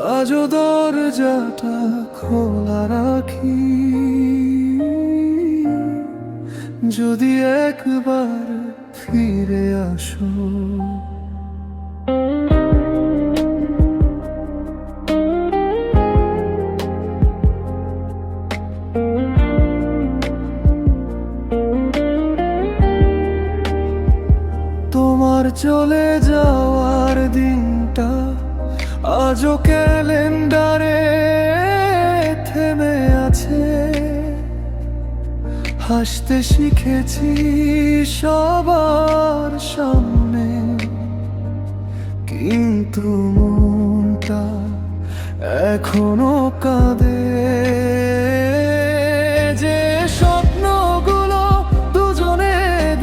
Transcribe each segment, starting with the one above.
আজও দরজাটা খোলা রাখি, যদি একবার ফিরে আসো। তোমার চলে যাওয়ার দিনটা আজও ক্যালেন্ডারে থেমে আছে। হাসতে শিখেছি সবার সামনে, কিন্তু মনটা এখনো কাঁদে। যে স্বপ্নগুলো দুজনে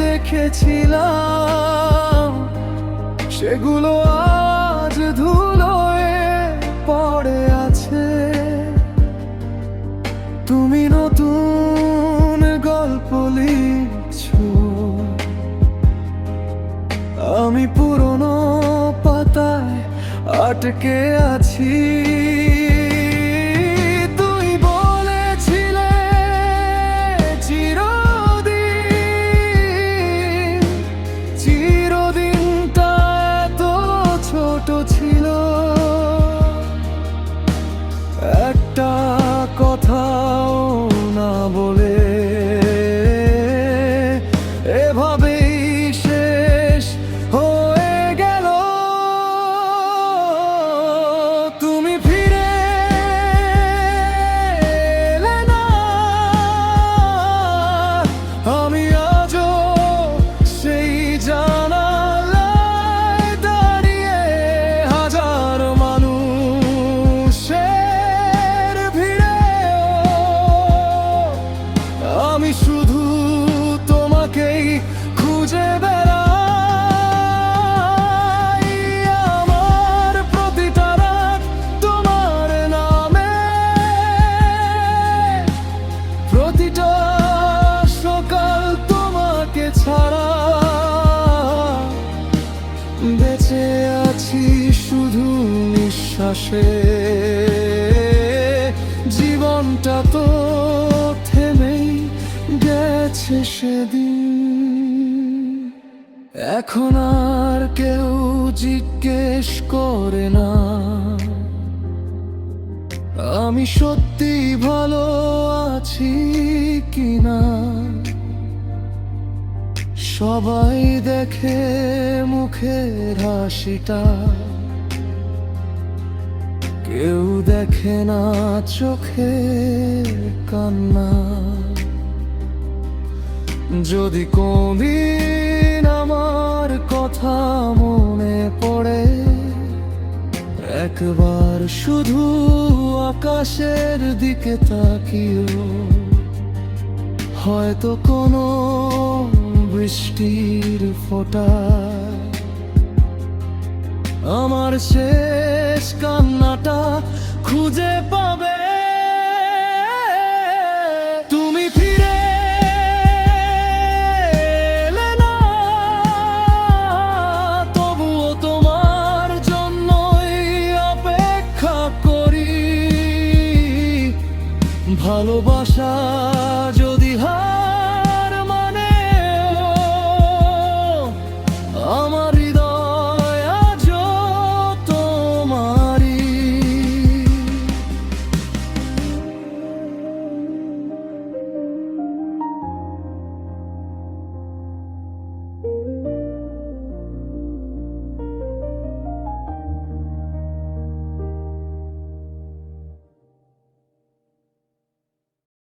দেখেছিলাম, সেগুলো আজ ধুলোয় পড়ে আছে। তুমি নতুন গল্প লিখছো, আমি পুরনো পাতায় আটকে আছি। তুই বলেছিলে চিরদিন, চিরদিনটা এত ছোট ছিল। একটা কথাও না বলে এভাবেই শেষ হয়ে গেল। তুমি ফিরে এলে না, আমি আজও সেই জানালায় দাঁড়িয়ে হাজার মানুষের ভিড়েও আমি শুধু তোমাকেই খুঁজে বেড়াই। আমার প্রতিটা রাত তোমার নামে, প্রতিটা সকাল তোমাকে ছাড়া। বেঁচে আছি শুধু নিঃশ্বাসে, জীবনটা তো থেমেই গেছে সেদিন। এখন আর কেউ জিজ্ঞেস করে না আমি সত্যি ভালো আছি কিনা। সবাই দেখে মুখের হাসিটা, কেউ দেখে না চোখের কান্না। যদি কোনদিন আমার কথা মনে পড়ে, একবার শুধু আকাশের দিকে তাকিও। হয়তো কোনো বৃষ্টির ফোঁটা আমার শেষ কান্নাটা খুঁজে পাবে। তুমি ফিরে এলে না, তবুও তোমার জন্যই অপেক্ষা করি। ভালোবাসা যদি হয়